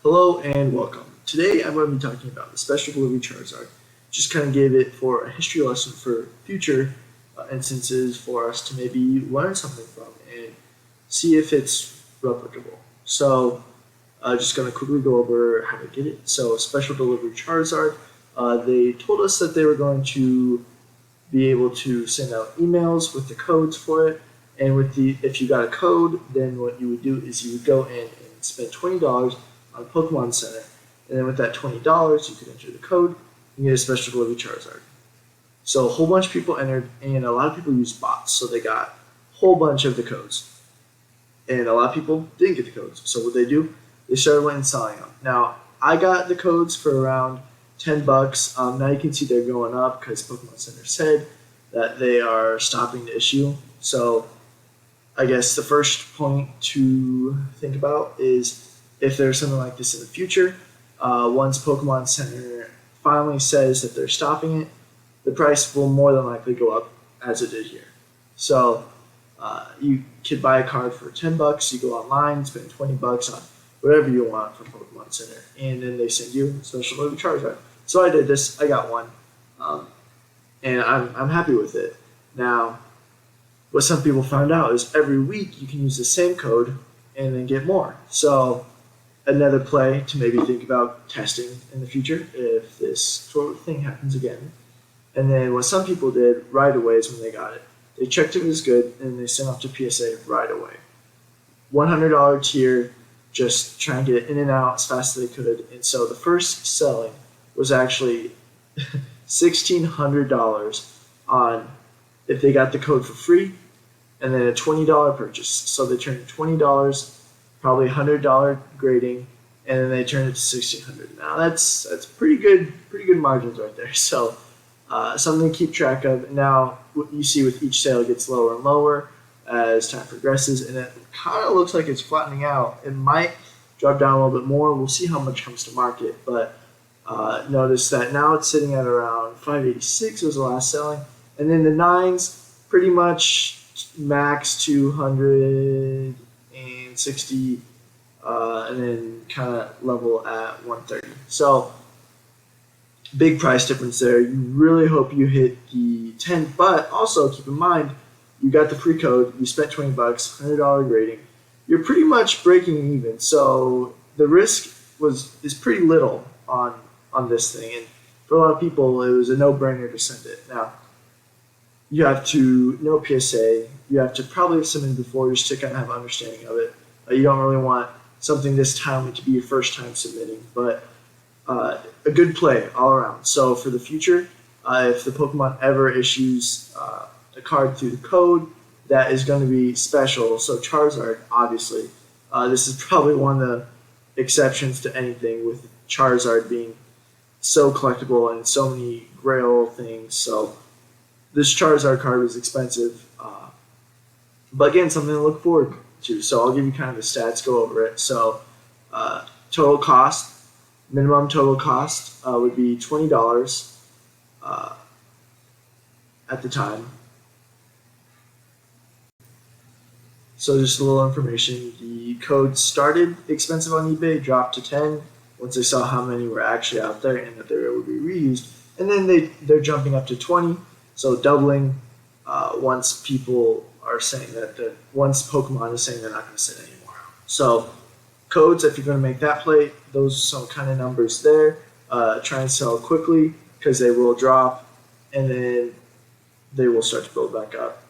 Hello and welcome. Today I'm going to be talking about the Special Delivery Charizard. Just kind of gave it for a history lesson for future instances for us to maybe learn something from and see if it's replicable. Just going to quickly go over how to get it. So, Special Delivery Charizard, they told us that they were going to be able to send out emails with the codes for it. And if you got a code, then what you would do is you would go in and spend $20 on Pokemon Center, and then with that $20, you could enter the code and get a Special Delivery Charizard. So a whole bunch of people entered, and a lot of people used bots, so they got a whole bunch of the codes. And a lot of people didn't get the codes. So what they do, they started went and selling them. Now I got the codes for around $10. Now you can see they're going up because Pokemon Center said that they are stopping the issue. So I guess the first point to think about is if there's something like this in the future, once Pokemon Center finally says that they're stopping it, the price will more than likely go up as it did here. So you could buy a card for $10. You go online, spend $20 on whatever you want from Pokemon Center, and then they send you a Special Delivery Charizard. So I did this. I got one, and I'm happy with it. Now, what some people found out is every week you can use the same code and then get more. So another play to maybe think about testing in the future if this sort of thing happens again. And then what some people did right away is when they got it, they checked if it was good and they sent off to PSA right away. $100 tier, just try and get it in and out as fast as they could. And so the first selling was actually $1,600 on if they got the code for free, and then a $20 purchase. So they turned $20, probably $100 grading, and then they turned it to $1,600. Now that's pretty good margins right there. So something to keep track of. Now what you see with each sale gets lower and lower as time progresses, and it kind of looks like it's flattening out. It might drop down a little bit more. We'll see how much comes to market, but notice that now it's sitting at around 586 was the last selling, and then the nines pretty much max 260, and then kind of level at 130. So big price difference there. You really hope you hit the 10, but also keep in mind you got the free code, you spent $20, $100 grading. You're pretty much breaking even. So the risk is pretty little on this thing, and for a lot of people it was a no-brainer to send it. Now you have to know PSA. You have to probably have submitted before just to kind of have an understanding of it. You don't really want something this timely to be your first time submitting, but a good play all around. So for the future, if the Pokemon ever issues a card through the code, that is going to be special. So Charizard, obviously, this is probably one of the exceptions to anything with Charizard being so collectible and so many Grail things. So this Charizard card was expensive, but again, something to look forward to. So I'll give you kind of the stats, go over it. So total cost, minimum total cost would be $20 at the time. So just a little information, the code started expensive on eBay, dropped to 10 once they saw how many were actually out there and that they were able to be reused. And then they're jumping up to 20, so doubling once people are saying once Pokemon is saying they're not going to send any more out. So codes, if you're going to make that play, those are some kind of numbers there. Try and sell quickly because they will drop and then they will start to build back up.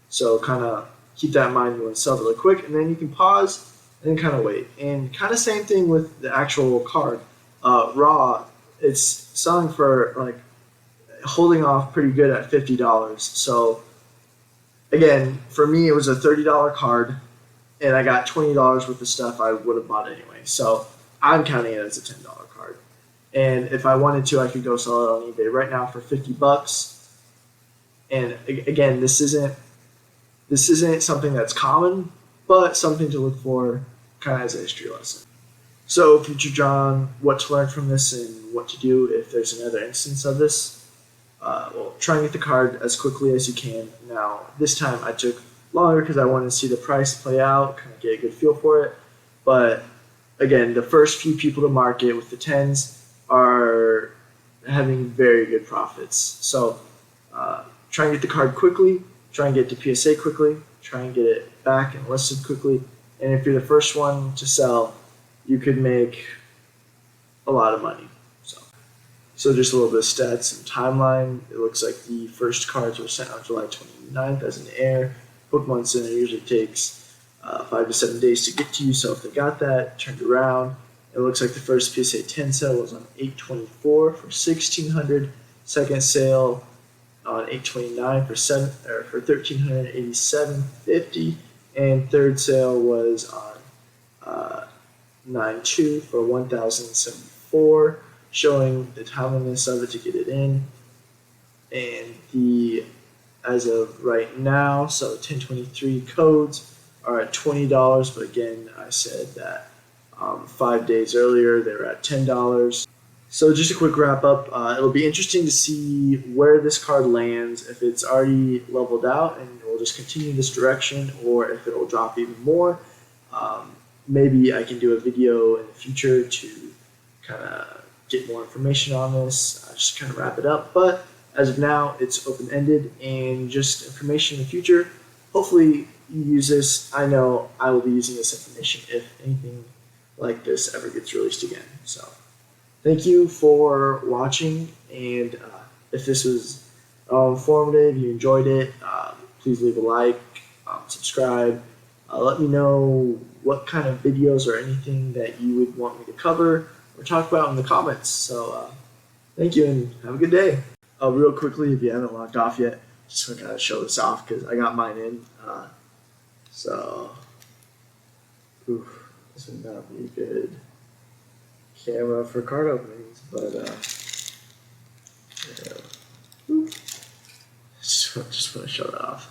So kind of keep that in mind. You want to sell really quick, and then you can pause and then kind of wait. And kind of same thing with the actual card. Raw, it's selling for like holding off pretty good at $50. So again, for me, it was a $30 card, and I got $20 worth of stuff I would have bought anyway. So I'm counting it as a $10 card. And if I wanted to, I could go sell it on eBay right now for $50. And again, this isn't something that's common, but something to look for kind of as a history lesson. So future John, what to learn from this and what to do if there's another instance of this. Well, try and get the card as quickly as you can. Now, this time I took longer because I wanted to see the price play out, kind of get a good feel for it. But again, the first few people to market with the 10s are having very good profits. So try and get the card quickly, try and get to PSA quickly, try and get it back and listed quickly. And if you're the first one to sell, you could make a lot of money. So just a little bit of stats and timeline. It looks like the first cards were sent on July 29th as an air. Pokemon Center usually takes 5 to 7 days to get to you, so if they got that, turned around. It looks like the first PSA 10 sale was on 8/24 for $1,600. Second sale on 8/29 for $1,387.50, and third sale was on 9/2 for $1,074, showing the timeliness of it to get it in. And the as of right now, so 1023 codes are at $20, but again, I said that 5 days earlier they were at $10. So just a quick wrap up. It'll be interesting to see where this card lands, if it's already leveled out and it will just continue this direction, or if it will drop even more. Maybe I can do a video in the future to kind of get more information on this, just kind of wrap it up. But as of now, it's open-ended and just information in the future. Hopefully you use this. I know I will be using this information if anything like this ever gets released again. So thank you for watching, and if this was informative, you enjoyed it, please leave a like, subscribe. Let me know what kind of videos or anything that you would want me to cover or talk about in the comments. So thank you and have a good day. Real quickly, if you haven't logged off yet, just want to kind of show this off because I got mine in. This would not be a good camera for card openings, but yeah. Just want to show that off.